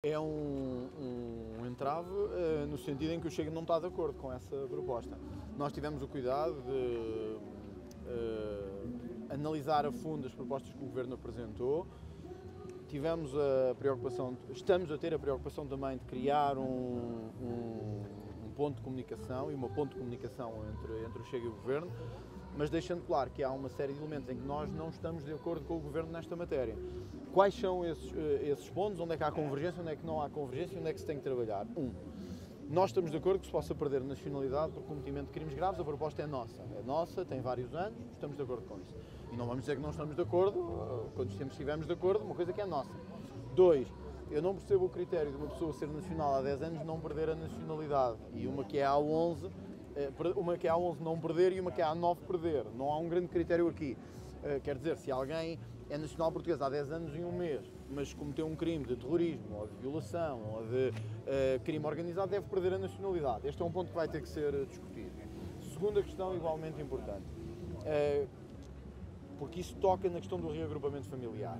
é um entrave no sentido em que o Chega não está de acordo com essa proposta. Nós tivemos o cuidado de analisar a fundo as propostas que o Governo apresentou. Tivemos a preocupação, estamos a ter a preocupação também de criar um ponto de comunicação e uma ponte de comunicação entre o Chega e o Governo, mas deixando claro que há uma série de elementos em que nós não estamos de acordo com o Governo nesta matéria. Quais são esses pontos? Onde é que há convergência, onde é que não há convergência, onde é que se tem que trabalhar? Nós estamos de acordo que se possa perder nacionalidade por cometimento de crimes graves, a proposta é nossa, tem vários anos, estamos de acordo com isso. E não vamos dizer que não estamos de acordo, quando estivemos de acordo, uma coisa que é nossa. 2, eu não percebo o critério de uma pessoa ser nacional há 10 anos não perder a nacionalidade, e uma que é há 11 não perder e uma que é há 9 perder. Não há um grande critério aqui. Quer dizer, se alguém é nacional português há 10 anos e um mês, mas cometeu um crime de terrorismo, ou de violação, ou de crime organizado, deve perder a nacionalidade. Este é um ponto que vai ter que ser discutido. Segunda questão, igualmente importante, porque isso toca na questão do reagrupamento familiar.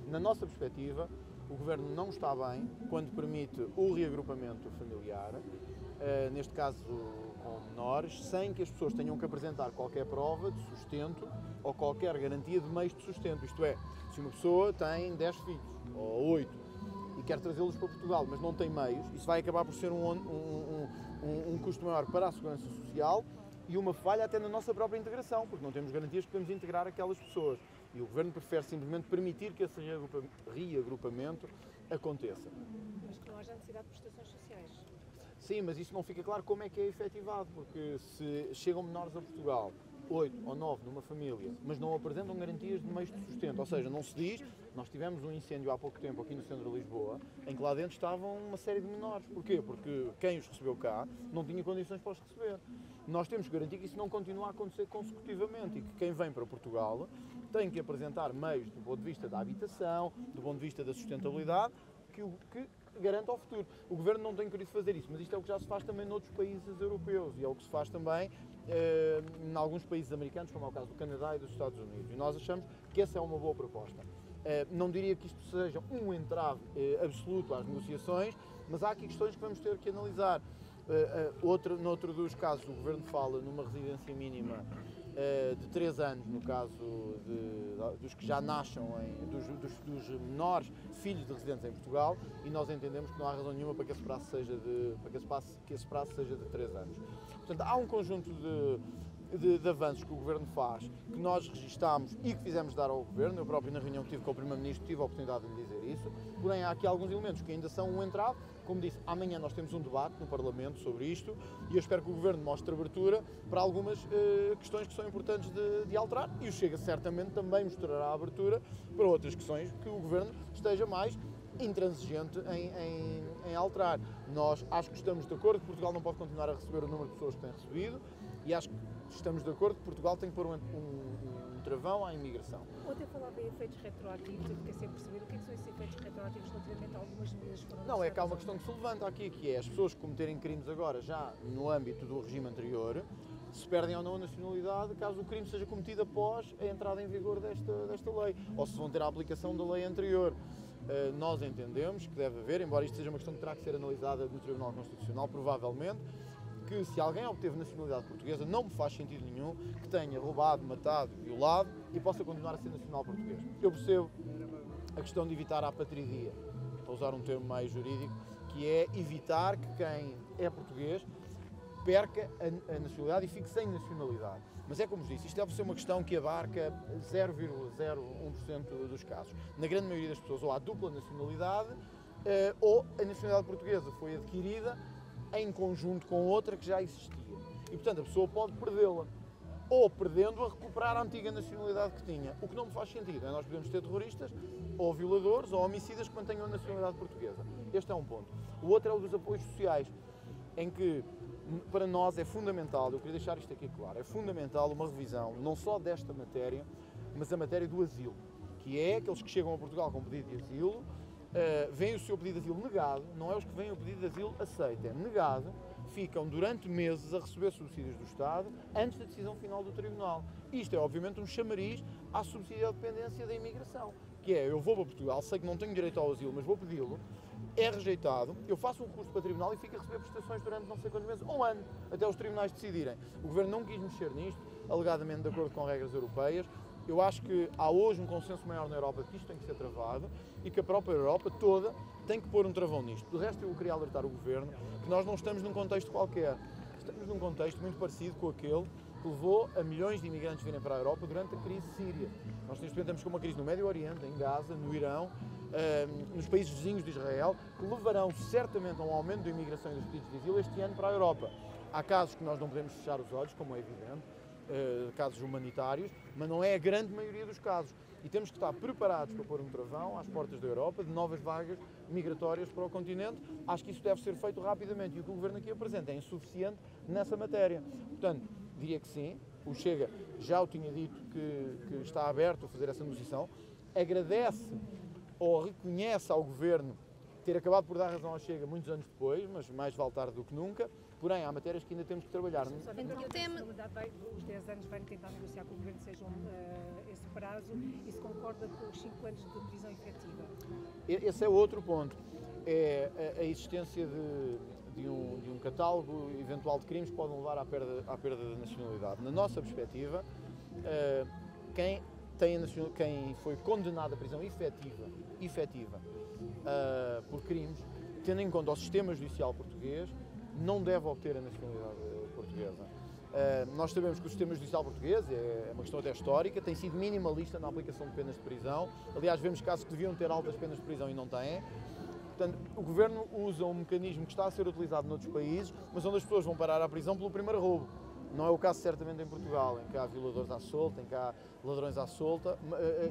Na nossa perspectiva, o Governo não está bem quando permite o reagrupamento familiar, neste caso com menores, sem que as pessoas tenham que apresentar qualquer prova de sustento ou qualquer garantia de meios de sustento. Isto é, se uma pessoa tem 10 filhos ou 8 e quer trazê-los para Portugal, mas não tem meios, isso vai acabar por ser um custo maior para a Segurança Social e uma falha até na nossa própria integração, porque não temos garantias que podemos integrar aquelas pessoas. E o Governo prefere simplesmente permitir que esse reagrupamento aconteça. Mas que não haja necessidade de prestações sociais. Sim, mas isso não fica claro como é que é efetivado, porque se chegam menores a Portugal, 8 ou 9 numa família, mas não apresentam garantias de meios de sustento, ou seja, não se diz, nós tivemos um incêndio há pouco tempo aqui no centro de Lisboa, em que lá dentro estavam uma série de menores. Porquê? Porque quem os recebeu cá não tinha condições para os receber. Nós temos que garantir que isso não continue a acontecer consecutivamente e que quem vem para Portugal tem que apresentar meios do ponto de vista da habitação, do ponto de vista da sustentabilidade, que garanta ao futuro. O Governo não tem querido fazer isso, mas isto é o que já se faz também noutros países europeus e é o que se faz também em alguns países americanos, como é o caso do Canadá e dos Estados Unidos. E nós achamos que essa é uma boa proposta. Não diria que isto seja um entrave absoluto às negociações, mas há aqui questões que vamos ter que analisar. Noutro dos casos, o Governo fala numa residência mínima de 3 anos, no caso dos que já nasçam, dos menores filhos de residentes em Portugal, e nós entendemos que não há razão nenhuma para que esse prazo seja de 3 anos. Portanto, há um conjunto de avanços que o Governo faz, que nós registámos e que fizemos dar ao Governo. Eu próprio, na reunião que tive com o Primeiro-Ministro, tive a oportunidade de lhe dizer isso. Porém, há aqui alguns elementos que ainda são um entrave. Como disse, amanhã nós temos um debate no Parlamento sobre isto e eu espero que o Governo mostre abertura para algumas questões que são importantes de alterar, e o Chega certamente também mostrará abertura para outras questões que o Governo esteja mais intransigente em alterar. Nós acho que estamos de acordo que Portugal não pode continuar a receber o número de pessoas que tem recebido e acho que estamos de acordo que Portugal tem que pôr um travão à imigração. Ontem falava em efeitos retroativos, eu fiquei sem perceber o que são esses efeitos retroativos relativamente a algumas medidas que foram Não, é que há uma anunciadas questão que se levanta aqui, que é as pessoas que cometerem crimes agora, já no âmbito do regime anterior, se perdem ou não a nacionalidade caso o crime seja cometido após a entrada em vigor desta lei, ou se vão ter a aplicação da lei anterior. Nós entendemos que deve haver, embora isto seja uma questão que terá que ser analisada no Tribunal Constitucional, provavelmente, que se alguém obteve nacionalidade portuguesa, não me faz sentido nenhum que tenha roubado, matado, violado e possa continuar a ser nacional português. Eu percebo a questão de evitar a apatridia, para usar um termo mais jurídico, que é evitar que quem é português perca a nacionalidade e fique sem nacionalidade. Mas é como vos disse, isto deve ser uma questão que abarca 0,01% dos casos. Na grande maioria das pessoas, ou há dupla nacionalidade, ou a nacionalidade portuguesa foi adquirida em conjunto com outra que já existia. E, portanto, a pessoa pode perdê-la. Ou, perdendo-a, recuperar a antiga nacionalidade que tinha. O que não me faz sentido é nós podemos ter terroristas, ou violadores, ou homicidas que mantenham a nacionalidade portuguesa. Este é um ponto. O outro é o dos apoios sociais, em que, para nós, é fundamental, eu queria deixar isto aqui claro, é fundamental uma revisão, não só desta matéria, mas a matéria do asilo, que é aqueles que chegam a Portugal com pedido de asilo, vêm o seu pedido de asilo negado, não é os que vêm o pedido de asilo aceito, é negado, ficam durante meses a receber subsídios do Estado antes da decisão final do Tribunal. Isto é, obviamente, um chamariz à subsídio à dependência da imigração, que é, eu vou para Portugal, sei que não tenho direito ao asilo, mas vou pedi-lo, é rejeitado, eu faço um recurso para o tribunal e fico a receber prestações durante não sei quantos meses, ou um ano, até os tribunais decidirem. O Governo não quis mexer nisto, alegadamente de acordo com regras europeias. Eu acho que há hoje um consenso maior na Europa que isto tem que ser travado e que a própria Europa toda tem que pôr um travão nisto. Do resto, eu queria alertar o Governo que nós não estamos num contexto qualquer. Estamos num contexto muito parecido com aquele que levou a milhões de imigrantes virem para a Europa durante a crise síria. Nós neste momento estamos com uma crise no Médio Oriente, em Gaza, no Irão, nos países vizinhos de Israel, que levarão certamente a um aumento da imigração e dos pedidos de asilo este ano para a Europa. Há casos que nós não podemos fechar os olhos, como é evidente, casos humanitários, mas não é a grande maioria dos casos. E temos que estar preparados para pôr um travão às portas da Europa de novas vagas migratórias para o continente. Acho que isso deve ser feito rapidamente e o que o Governo aqui apresenta é insuficiente nessa matéria. Portanto, diria que sim, o Chega já o tinha dito que está aberto a fazer essa negociação, agradece ou reconhece ao Governo ter acabado por dar razão ao Chega muitos anos depois, mas mais vale tarde do que nunca. Porém, há matérias que ainda temos que trabalhar. Os 10 anos vai tentar negociar com o Governo sejam esse prazo e se concorda com os 5 anos de prisão efetiva. Esse é outro ponto. É a existência de um catálogo eventual de crimes que podem levar à perda da nacionalidade. Na nossa perspectiva, quem foi condenado à prisão efetiva por crimes, tendo em conta o sistema judicial português, não deve obter a nacionalidade portuguesa. Nós sabemos que o sistema judicial português, é uma questão até histórica, tem sido minimalista na aplicação de penas de prisão. Aliás, vemos casos que deviam ter altas penas de prisão e não têm. Portanto, o Governo usa um mecanismo que está a ser utilizado noutros países, mas onde as pessoas vão parar à prisão pelo primeiro roubo. Não é o caso certamente em Portugal, em que há violadores à solta, em que há ladrões à solta,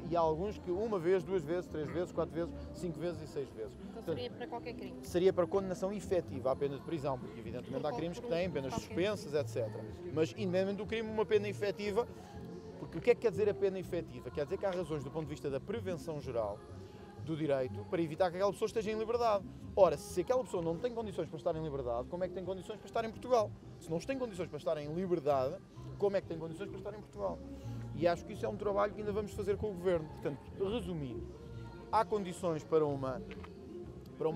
e há alguns que uma vez, 2 vezes, 3 vezes, 4 vezes, 5 vezes e 6 vezes. Então seria para qualquer crime? Seria para condenação efetiva à pena de prisão, porque evidentemente há crimes que têm penas suspensas, etc. Mas, independentemente do crime, uma pena efetiva, porque o que é que quer dizer a pena efetiva? Quer dizer que há razões do ponto de vista da prevenção geral do direito para evitar que aquela pessoa esteja em liberdade. Ora, se aquela pessoa não tem condições para estar em liberdade, como é que tem condições para estar em Portugal? Se não tem condições para estar em liberdade, como é que tem condições para estar em Portugal? E acho que isso é um trabalho que ainda vamos fazer com o Governo. Portanto, resumindo, há condições para uma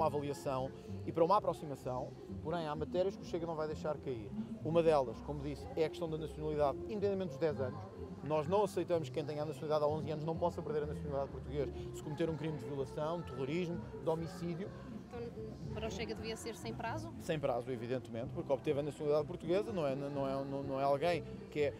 avaliação e para uma aproximação, porém há matérias que o Chega não vai deixar cair. Uma delas, como disse, é a questão da nacionalidade, independentemente dos 10 anos. Nós não aceitamos que quem tenha a nacionalidade há 11 anos não possa perder a nacionalidade portuguesa se cometer um crime de violação, terrorismo, de homicídio. Então, para o Chega devia ser sem prazo? Sem prazo, evidentemente, porque obteve a nacionalidade portuguesa, não é alguém que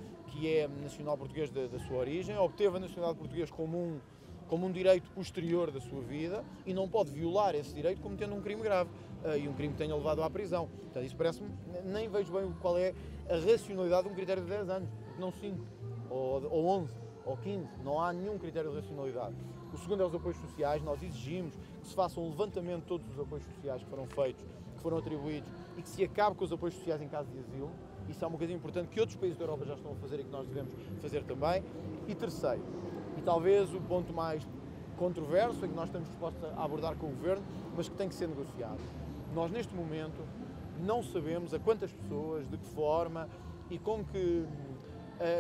é nacional português da sua origem, obteve a nacionalidade portuguesa como um direito posterior da sua vida e não pode violar esse direito cometendo um crime grave e um crime que tenha levado à prisão. Portanto, isso parece-me, nem vejo bem qual é a racionalidade de um critério de 10 anos, não 5, ou 11, ou 15, não há nenhum critério de racionalidade. O segundo é os apoios sociais. Nós exigimos que se faça um levantamento de todos os apoios sociais que foram feitos, que foram atribuídos e que se acabe com os apoios sociais em caso de asilo. Isso é uma coisa importante que outros países da Europa já estão a fazer e que nós devemos fazer também. E terceiro, e talvez o ponto mais controverso, em que nós estamos dispostos a abordar com o Governo, mas que tem que ser negociado. Nós, neste momento, não sabemos a quantas pessoas, de que forma e com que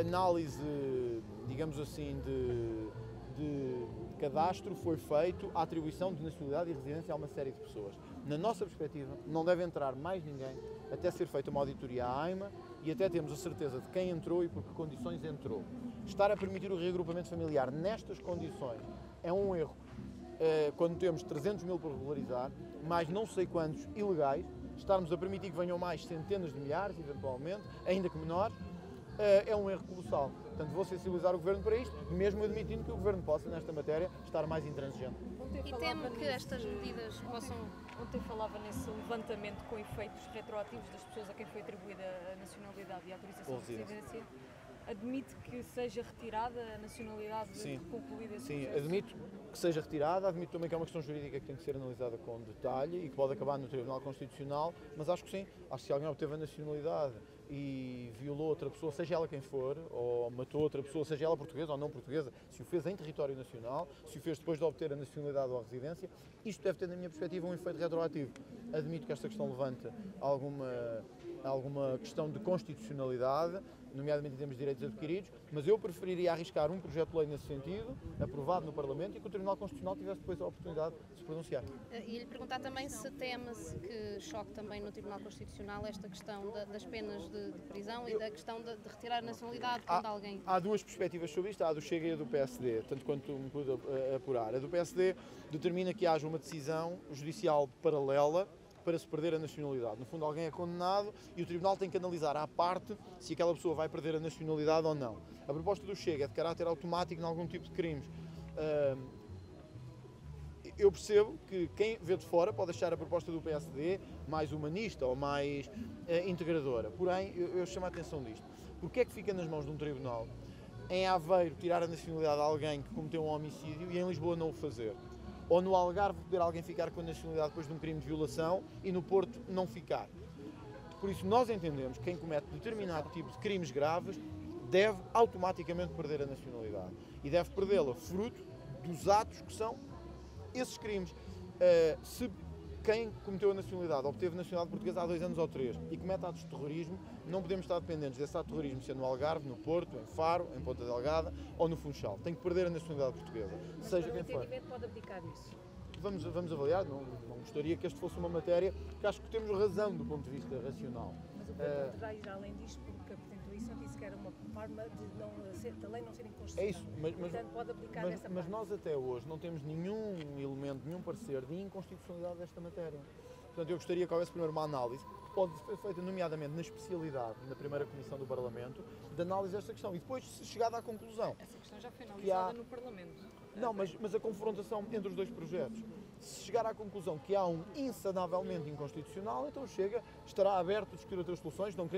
análise, digamos assim, de cadastro foi feito a atribuição de nacionalidade e residência a uma série de pessoas. Na nossa perspectiva, não deve entrar mais ninguém até ser feita uma auditoria à AIMA e até termos a certeza de quem entrou e por que condições entrou. Estar a permitir o reagrupamento familiar nestas condições é um erro. Quando temos 300 mil por regularizar, mais não sei quantos ilegais, estarmos a permitir que venham mais centenas de milhares, eventualmente, ainda que menores, é um erro colossal. Portanto, vou sensibilizar o Governo para isto, mesmo admitindo que o Governo possa, nesta matéria, estar mais intransigente. E temo que estas medidas possam... Ontem falava nesse levantamento com efeitos retroativos das pessoas a quem foi atribuída a nacionalidade e a autorização de residência. Admite que seja retirada a nacionalidade concluída esse processo? Sim, admito que seja retirada, admito também que é uma questão jurídica que tem que ser analisada com detalhe e que pode acabar no Tribunal Constitucional, mas acho que sim, acho que se alguém obteve a nacionalidade e violou outra pessoa, seja ela quem for, ou matou outra pessoa, seja ela portuguesa ou não portuguesa, se o fez em território nacional, se o fez depois de obter a nacionalidade ou a residência, isto deve ter, na minha perspectiva, um efeito retroativo. Admito que esta questão levanta alguma questão de constitucionalidade, nomeadamente em termos de direitos adquiridos, mas eu preferiria arriscar um projeto de lei nesse sentido, aprovado no Parlamento, e que o Tribunal Constitucional tivesse depois a oportunidade de se pronunciar. E lhe perguntar também se teme-se que choque também no Tribunal Constitucional esta questão das penas de prisão e da questão de retirar a nacionalidade quando alguém... Há duas perspectivas sobre isto, há a do Chega e a do PSD, tanto quanto me pude apurar. A do PSD determina que haja uma decisão judicial paralela para se perder a nacionalidade. No fundo, alguém é condenado e o Tribunal tem que analisar à parte se aquela pessoa vai perder a nacionalidade ou não. A proposta do Chega é de caráter automático em algum tipo de crimes. Eu percebo que quem vê de fora pode achar a proposta do PSD mais humanista ou mais integradora. Porém, eu chamo a atenção disto. Porque é que fica nas mãos de um tribunal em Aveiro tirar a nacionalidade a alguém que cometeu um homicídio e em Lisboa não o fazer? Ou no Algarve poder alguém ficar com a nacionalidade depois de um crime de violação e no Porto não ficar? Por isso nós entendemos que quem comete determinado tipo de crimes graves deve automaticamente perder a nacionalidade. E deve perdê-la fruto dos atos que são esses crimes. Se quem cometeu a nacionalidade obteve nacionalidade portuguesa há 2 anos ou 3 e comete atos de terrorismo, não podemos estar dependentes desse ato de terrorismo ser no Algarve, no Porto, em Faro, em Ponta Delgada ou no Funchal. Tem que perder a nacionalidade portuguesa, Mas seja para quem o for. entendimento pode abdicar disso. Vamos avaliar, não gostaria que este fosse uma matéria que acho que temos razão do ponto de vista racional. Mas o Governo poderá ir além disto porque a Constituição disse que era uma forma da lei não ser inconstitucional. É isso, Portanto, pode aplicar nessa mas parte. nós até hoje não temos nenhum elemento, nenhum parecer de inconstitucionalidade desta matéria. Portanto, eu gostaria que houvesse primeiro uma análise, que pode ser feita nomeadamente na especialidade, na primeira comissão do Parlamento, de análise desta questão. E depois, se chegada à conclusão... Essa questão já foi analisada no Parlamento. Não, mas a confrontação entre os dois projetos. Se chegar à conclusão que há um insanavelmente inconstitucional, então Chega, estará aberto a discutir outras soluções. Nós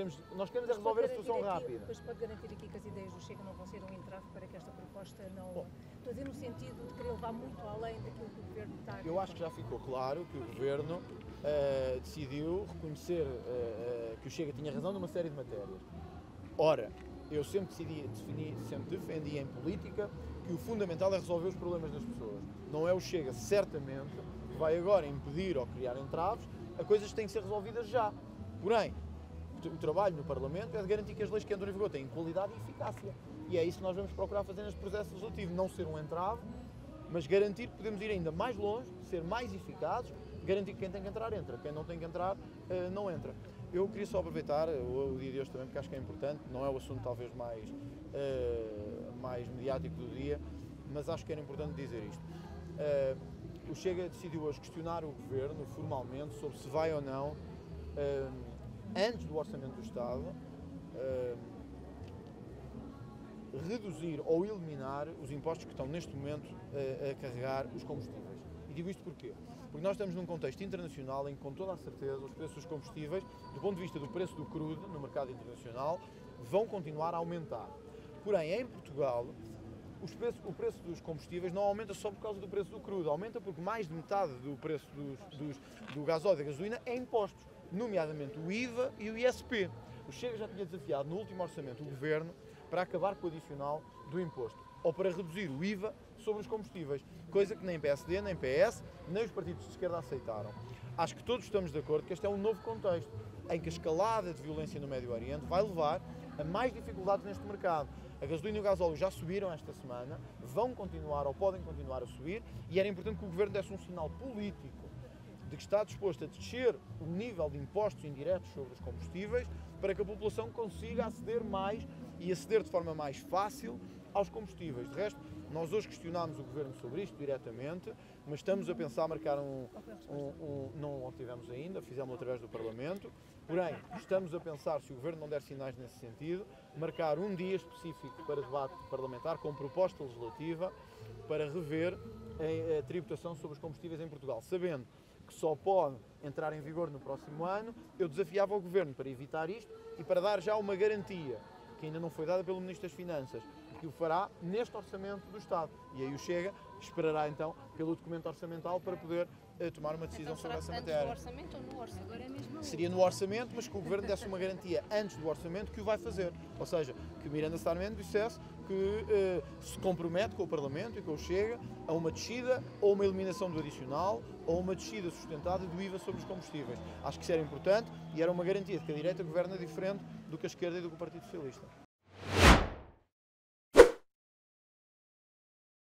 queremos é resolver a situação rápida. Mas pode garantir aqui que as ideias do Chega não vão ser um entrave para que esta proposta não... Estou a dizer no sentido de querer levar muito além daquilo que o Governo está a... Eu acho que já ficou claro que o Governo decidiu reconhecer que o Chega tinha razão numa série de matérias. Ora, eu sempre defendi em política que o fundamental é resolver os problemas das pessoas. Não é o Chega, certamente, que vai agora impedir ou criar entraves a coisas que têm que ser resolvidas já. Porém, o trabalho no Parlamento é de garantir que as leis que entram em vigor têm qualidade e eficácia. E é isso que nós vamos procurar fazer neste processo legislativo. Não ser um entrave, mas garantir que podemos ir ainda mais longe, ser mais eficazes, garantir que quem tem que entrar, entra. Quem não tem que entrar, não entra. Eu queria só aproveitar o dia de hoje também, porque acho que é importante, não é o assunto talvez mais mediático do dia, mas acho que era importante dizer isto. O Chega decidiu hoje questionar o Governo formalmente sobre se vai ou não, antes do Orçamento do Estado, reduzir ou eliminar os impostos que estão neste momento a carregar os combustíveis. E digo isto porquê? Porque nós estamos num contexto internacional em que, com toda a certeza, os preços dos combustíveis, do ponto de vista do preço do crudo no mercado internacional, vão continuar a aumentar. Porém, em Portugal, o preço dos combustíveis não aumenta só por causa do preço do crudo, aumenta porque mais de metade do preço do gasóleo e da gasolina é impostos, nomeadamente o IVA e o ISP. O Chega já tinha desafiado no último orçamento o Governo para acabar com o adicional do imposto, ou para reduzir o IVA sobre os combustíveis, coisa que nem PSD, nem PS, nem os partidos de esquerda aceitaram. Acho que todos estamos de acordo que este é um novo contexto, em que a escalada de violência no Médio Oriente vai levar a mais dificuldades neste mercado. A gasolina e o gasóleo já subiram esta semana, vão continuar ou podem continuar a subir, e era importante que o Governo desse um sinal político de que está disposto a descer o nível de impostos indiretos sobre os combustíveis para que a população consiga aceder mais e aceder de forma mais fácil aos combustíveis. De resto, nós hoje questionámos o Governo sobre isto diretamente, mas estamos a pensar marcar não o tivemos ainda, fizemos através do Parlamento, porém, estamos a pensar, se o Governo não der sinais nesse sentido, marcar um dia específico para debate parlamentar com proposta legislativa para rever a tributação sobre os combustíveis em Portugal, sabendo que só pode entrar em vigor no próximo ano. Eu desafiava o Governo para evitar isto e para dar já uma garantia, que ainda não foi dada pelo Ministro das Finanças, que o fará neste Orçamento do Estado. E aí o Chega esperará então pelo documento orçamental para poder tomar uma decisão sobre essa matéria. Antes do Orçamento ou no Orçamento? Agora é mesmo... Seria no Orçamento, mas que o Governo desse uma garantia antes do Orçamento que o vai fazer. Ou seja, que Miranda Sarmento dissesse que se compromete com o Parlamento e com o Chega a uma descida ou uma eliminação do adicional ou uma descida sustentada do IVA sobre os combustíveis. Acho que isso era importante e era uma garantia de que a direita governa diferente do que a esquerda e do que o Partido Socialista.